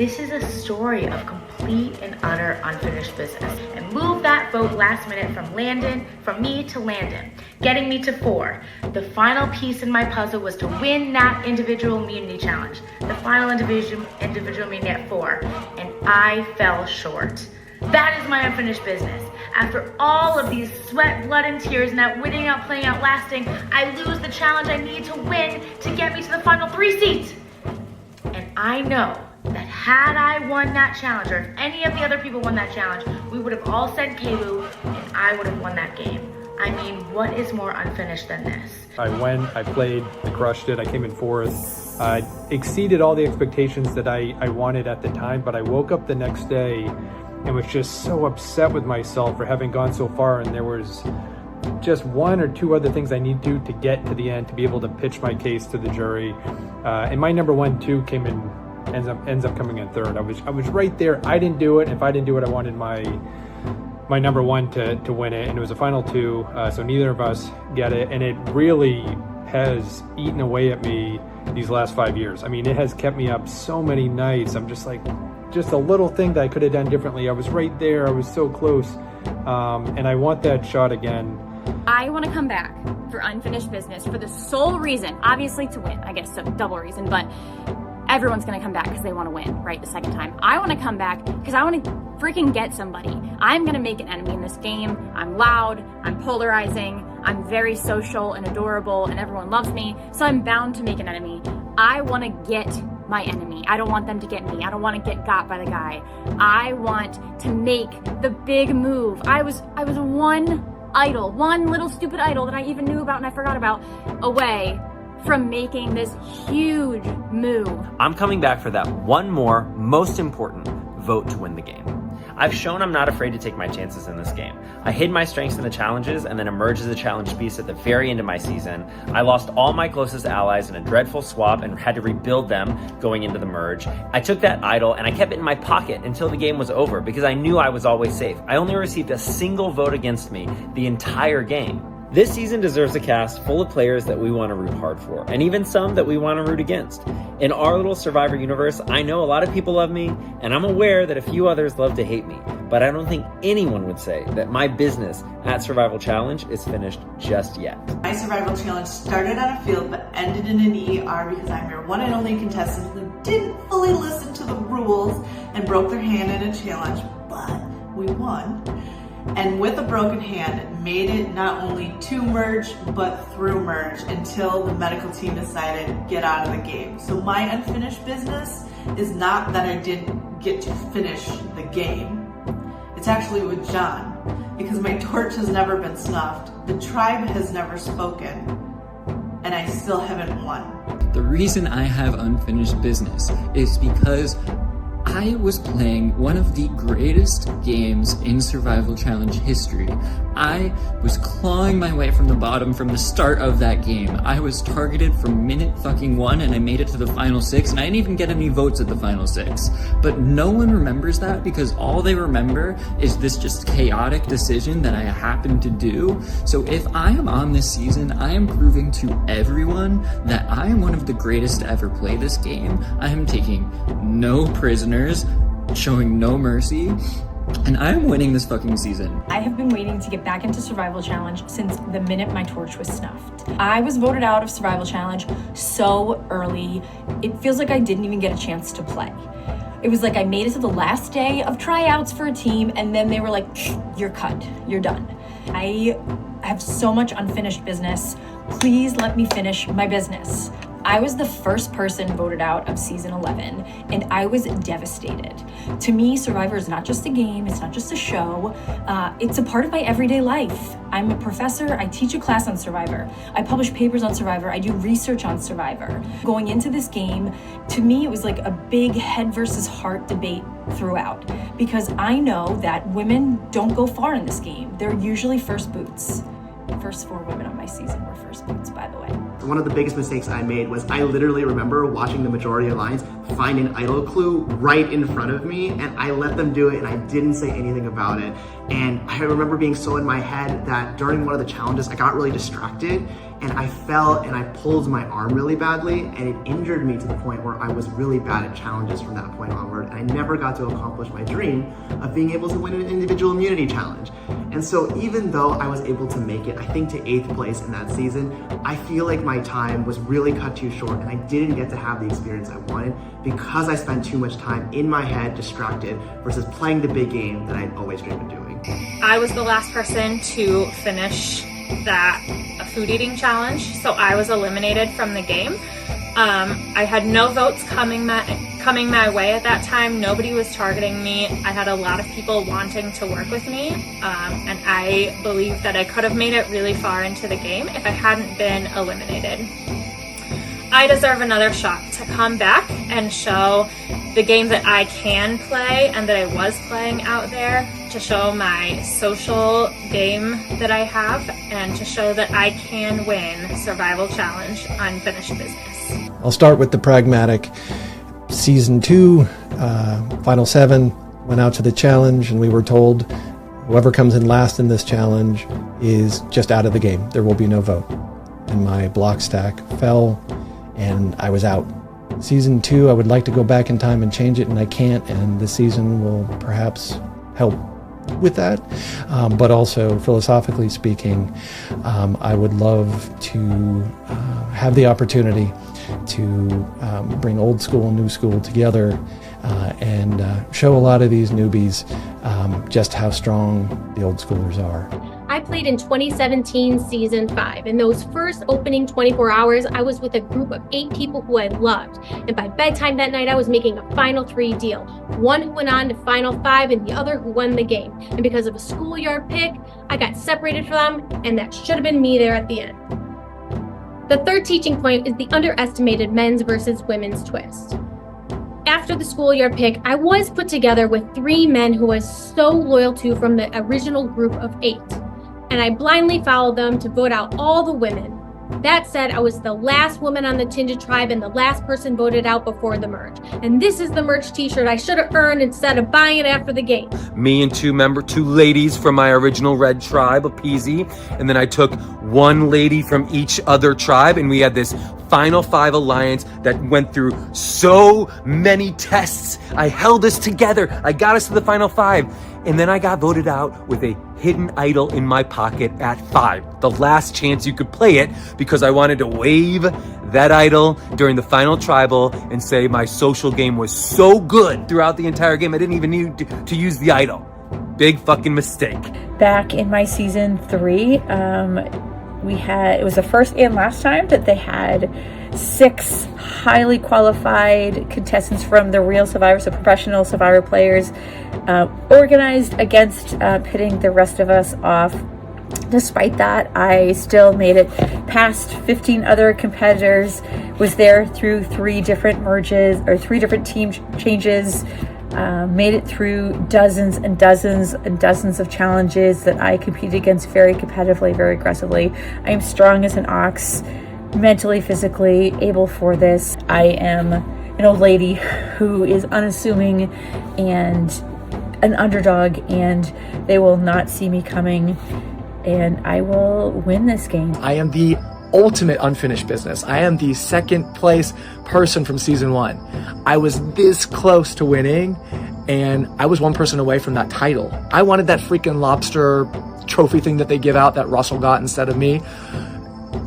This is a story of complete and utter unfinished business. And move that vote last minute from me to Landon, getting me to 4. The final piece in my puzzle was to win that individual immunity challenge. The final individual immunity at 4, and I fell short. That is my unfinished business. After all of these sweat, blood, and tears and that winning out, playing out, lasting, I lose the challenge I need to win to get me to the final 3 seats. And I know that had I won that challenge, or if any of the other people won that challenge, we would have all said Kalu, and I would have won that game. I mean, what is more unfinished than this? I went, I played, I crushed it, I came in 4th. Exceeded all the expectations that I wanted at the time, but I woke up the next day and was just so upset with myself for having gone so far, and there was just 1 or 2 other things I need to do to get to the end to be able to pitch my case to the jury. And my number 1, 2 ends up coming in 3rd. I was right there. I didn't do it. If I didn't do it, I wanted my number 1 to win it, and it was a final 2, so neither of us get it, and it really has eaten away at me these last 5 years. I mean, it has kept me up so many nights. I'm just like, just a little thing that I could have done differently. I was right there. I was so close, and I want that shot again. I want to come back for unfinished business for the sole reason, obviously to win, I guess a double reason, but everyone's going to come back because they want to win, right, the second time. I want to come back because I want to freaking get somebody. I'm going to make an enemy in this game. I'm loud, I'm polarizing, I'm very social and adorable, and everyone loves me, so I'm bound to make an enemy. I want to get my enemy. I don't want them to get me. I don't want to get got by the guy. I want to make the big move. I was one little stupid idol that I even knew about and I forgot about, away from making this huge move. I'm coming back for that one more, most important vote to win the game. I've shown I'm not afraid to take my chances in this game. I hid my strengths in the challenges and then emerged as a challenge beast at the very end of my season. I lost all my closest allies in a dreadful swap and had to rebuild them going into the merge. I took that idol and I kept it in my pocket until the game was over because I knew I was always safe. I only received a single vote against me the entire game. This season deserves a cast full of players that we want to root hard for, and even some that we want to root against. In our little Survivor universe, I know a lot of people love me, and I'm aware that a few others love to hate me, but I don't think anyone would say that my business at Survival Challenge is finished just yet. My Survival Challenge started on a field but ended in an ER because I'm your one and only contestant who didn't fully listen to the rules and broke their hand in a challenge, but we won. And with a broken hand, made it not only to merge, but through merge until the medical team decided get out of the game. So my unfinished business is not that I didn't get to finish the game. It's actually with John, because my torch has never been snuffed, the tribe has never spoken, and I still haven't won. The reason I have unfinished business is because I was playing one of the greatest games in Survival Challenge history. I was clawing my way from the bottom from the start of that game. I was targeted from minute fucking 1 and I made it to the final 6, and I didn't even get any votes at the final 6. But no one remembers that because all they remember is this just chaotic decision that I happened to do. So if I am on this season, I am proving to everyone that I am one of the greatest to ever play this game. I am taking no prisoners, showing no mercy, and I'm winning this fucking season. I have been waiting to get back into Survival Challenge since the minute my torch was snuffed. I was voted out of Survival Challenge so early, it feels like I didn't even get a chance to play. It was like I made it to the last day of tryouts for a team, and then they were like, you're cut, you're done. I have so much unfinished business. Please let me finish my business. I was the first person voted out of season 11, and I was devastated. To me, Survivor is not just a game, it's not just a show, it's a part of my everyday life. I'm a professor, I teach a class on Survivor, I publish papers on Survivor, I do research on Survivor. Going into this game, to me, it was like a big head versus heart debate throughout, because I know that women don't go far in this game. They're usually first boots. The first 4 women on my season were first boots, by the way. One of the biggest mistakes I made was I literally remember watching the majority of lines find an idle clue right in front of me, and I let them do it and I didn't say anything about it. And I remember being so in my head that during one of the challenges I got really distracted and I fell and I pulled my arm really badly, and it injured me to the point where I was really bad at challenges from that point onward, and I never got to accomplish my dream of being able to win an individual immunity challenge. And so even though I was able to make it, I think, to 8th place in that season, I feel like my time was really cut too short and I didn't get to have the experience I wanted because I spent too much time in my head distracted versus playing the big game that I'd always dreamed of doing. I was the last person to finish that food eating challenge, so I was eliminated from the game. I had no votes coming my way at that time. Nobody was targeting me. I had a lot of people wanting to work with me, and I believe that I could have made it really far into the game if I hadn't been eliminated. I deserve another shot to come back and show the game that I can play and that I was playing out there, to show my social game that I have, and to show that I can win Survival Challenge Unfinished Business. I'll start with the pragmatic. Season 2, Final 7, went out to the challenge and we were told whoever comes in last in this challenge is just out of the game. There will be no vote. And my block stack fell and I was out. Season 2, I would like to go back in time and change it, and I can't, and this season will perhaps help with that. But also, philosophically speaking, I would love to have the opportunity to bring old school and new school together and show a lot of these newbies just how strong the old schoolers are. I played in 2017 season 5. In those first opening 24 hours, I was with a group of 8 people who I loved. And by bedtime that night, I was making a final 3 deal. One who went on to final 5 and the other who won the game. And because of a schoolyard pick, I got separated from them, and that should have been me there at the end. The third teaching point is the underestimated men's versus women's twist. After the schoolyard pick, I was put together with 3 men who I was so loyal to from the original group of 8. And I blindly followed them to vote out all the women. That said, I was the last woman on the Tinja tribe and the last person voted out before the merge. And this is the merge t-shirt I should have earned instead of buying it after the game. Me and 2 ladies from my original red tribe of Peasy, and then I took 1 lady from each other tribe, and we had this Final 5 alliance that went through so many tests. I held us together. I got us to the Final 5. And then I got voted out with a hidden idol in my pocket at 5. The last chance you could play it, because I wanted to wave that idol during the final tribal and say my social game was so good throughout the entire game I didn't even need to use the idol. Big fucking mistake. Back in my season 3, it was the first and last time that they had 6 highly qualified contestants from the real Survivor, so professional Survivor players, organized against pitting the rest of us off. Despite that, I still made it past 15 other competitors, was there through 3 different merges or 3 different team changes, made it through dozens and dozens and dozens of challenges that I competed against very competitively, very aggressively. I am strong as an ox, mentally, physically able for this. I am an old lady who is unassuming and an underdog, and they will not see me coming, and I will win this game. I am the ultimate unfinished business. I am the 2nd place person from season 1. I was this close to winning, and I was 1 person away from that title. I wanted that freaking lobster trophy thing that they give out that Russell got instead of me.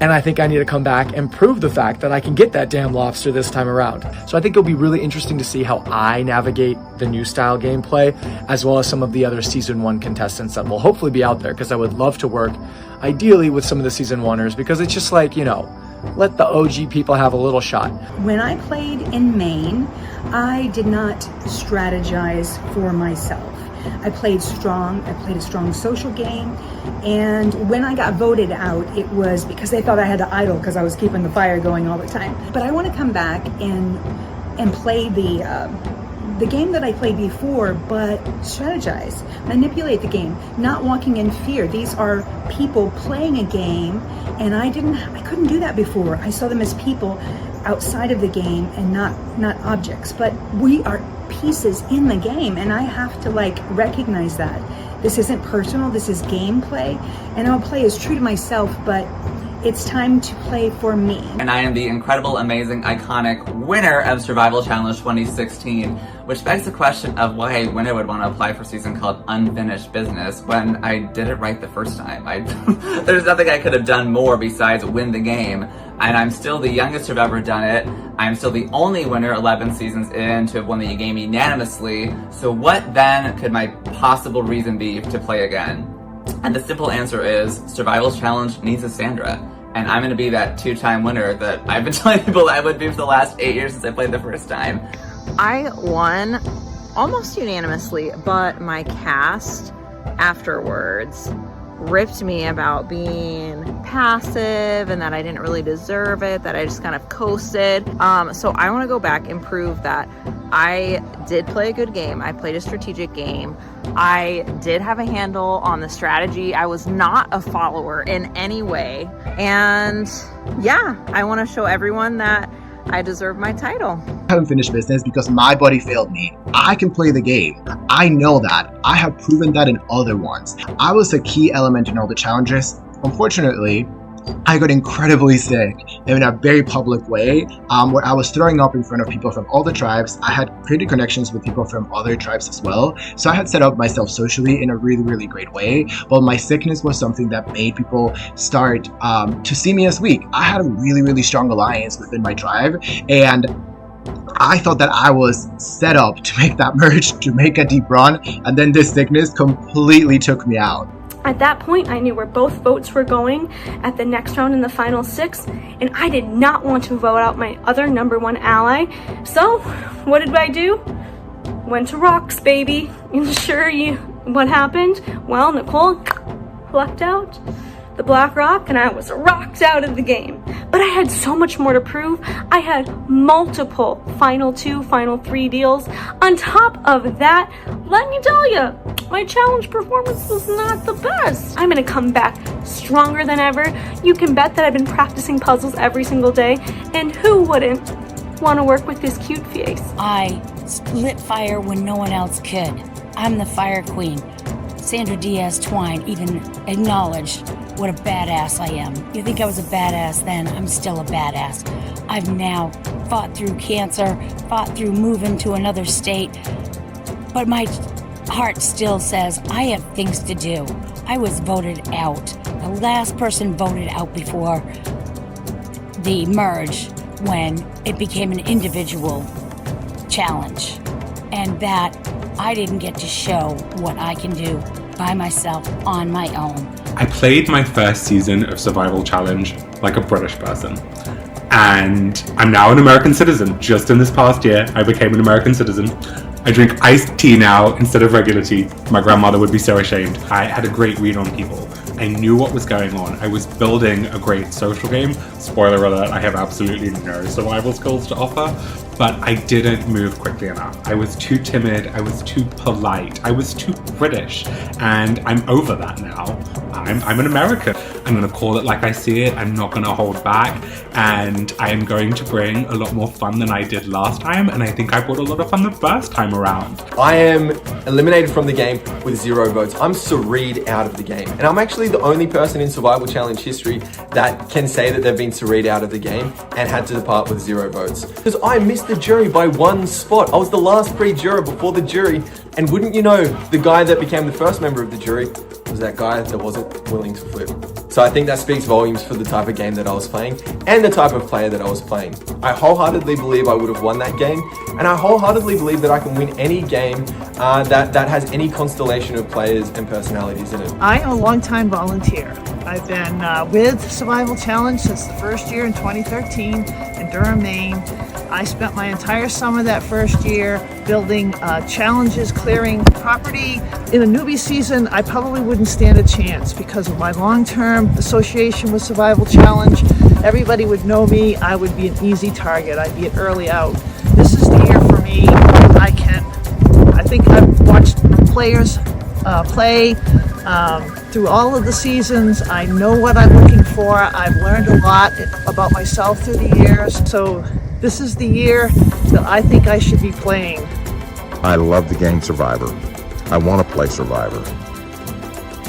And I think I need to come back and prove the fact that I can get that damn lobster this time around. So I think it'll be really interesting to see how I navigate the new style gameplay, as well as some of the other season 1 contestants that will hopefully be out there, because I would love to work ideally with some of the season 1ers, because it's just like, let the OG people have a little shot. When I played in Maine, I did not strategize for myself. I played strong, I played a strong social game, and when I got voted out, it was because they thought I had to idle because I was keeping the fire going all the time. But I want to come back and play the game that I played before, but strategize, manipulate the game, not walking in fear. These are people playing a game, and I couldn't do that before. I saw them as people outside of the game and not objects, but we are pieces in the game, and I have to recognize that. This isn't personal, this is gameplay, and I'll play as true to myself, but it's time to play for me. And I am the incredible, amazing, iconic winner of Survival Challenge 2016, which begs the question of why a winner would want to apply for a season called Unfinished Business when I did it right the first time. There's nothing I could have done more besides win the game, and I'm still the youngest to have ever done it. I'm still the only winner 11 seasons in to have won the game unanimously, so what then could my possible reason be to play again? And the simple answer is, Survival Challenge needs a Sandra. And I'm gonna be that 2-time winner that I've been telling people I would be for the last 8 years since I played the first time. I won almost unanimously, but my cast afterwards ripped me about being passive and that I didn't really deserve it, that I just kind of coasted. So I want to go back and prove that I did play a good game. I played a strategic game. I did have a handle on the strategy. I was not a follower in any way. And yeah, I want to show everyone that I deserve my title. I haven't finished business because my buddy failed me. I can play the game. I know that. I have proven that in other ones. I was a key element in all the challenges. Unfortunately, I got incredibly sick in a very public way, where I was throwing up in front of people from all the tribes. I had created connections with people from other tribes as well, so I had set up myself socially in a really, really great way. But my sickness was something that made people start to see me as weak. I had a really, really strong alliance within my tribe, and I thought that I was set up to make that merge, to make a deep run, and then this sickness completely took me out. At that point, I knew where both votes were going at the next round in the final 6, and I did not want to vote out my other #1 ally. So, what did I do? Went to rocks, baby. And what happened? Well, Nicole plucked out the black rock, and I was rocked out of the game. But I had so much more to prove. I had multiple final 2, final 3 deals. On top of that, let me tell you, my challenge performance was not the best. I'm gonna come back stronger than ever. You can bet that I've been practicing puzzles every single day, and who wouldn't want to work with this cute face? I lit fire when no one else could. I'm the fire queen. Sandra Diaz Twine even acknowledged what a badass I am. You think I was a badass then? I'm still a badass. I've now fought through cancer, fought through moving to another state, but my heart still says I have things to do. I was voted out. The last person voted out before the merge when it became an individual challenge. And that I didn't get to show what I can do by myself on my own. I played my first season of Survival Challenge like a British person. And I'm now an American citizen. Just in this past year, I became an American citizen. I drink iced tea now instead of regular tea. My grandmother would be so ashamed. I had a great read on people. I knew what was going on. I was building a great social game. Spoiler alert, I have absolutely no survival skills to offer, but I didn't move quickly enough. I was too timid, I was too polite, I was too British, and I'm over that now. I'm an American. I'm gonna call it like I see it. I'm not gonna hold back, and I am going to bring a lot more fun than I did last time, and I think I brought a lot of fun the first time around. I am eliminated from the game with 0 votes. I'm Sarried out of the game, and I'm actually the only person in Survival Challenge history that can say that they've been Sarried out of the game and had to depart with 0 votes. Because I missed the jury by 1 spot. I was the last pre-juror before the jury, and wouldn't you know, the guy that became the first member of the jury was that guy that wasn't willing to flip. So I think that speaks volumes for the type of game that I was playing and the type of player that I was playing. I wholeheartedly believe I would have won that game, and I wholeheartedly believe that I can win any game that has any constellation of players and personalities in it. I am a longtime volunteer. I've been with Survival Challenge since the first year in 2013 in Durham, Maine. I spent my entire summer that first year building challenges, clearing property. In a newbie season, I probably wouldn't stand a chance because of my long-term association with Survival Challenge. Everybody would know me. I would be an easy target. I'd be an early out. This is the year for me me. I think I've watched players play through all of the seasons. I know what I'm looking for. I've learned a lot about myself through the years. So this is the year that I think I should be playing. I love the game Survivor. I want to play Survivor.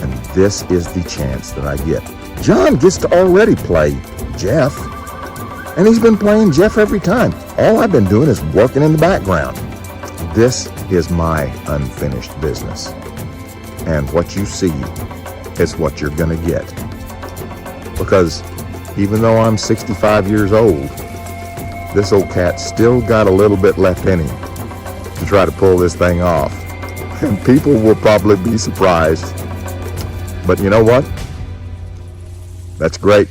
And this is the chance that I get. John gets to already play Jeff. And he's been playing Jeff every time. All I've been doing is working in the background. This is my unfinished business. And what you see is what you're going to get. Because even though I'm 65 years old, this old cat's still got a little bit left in him to try to pull this thing off. And people will probably be surprised. But you know what? That's great.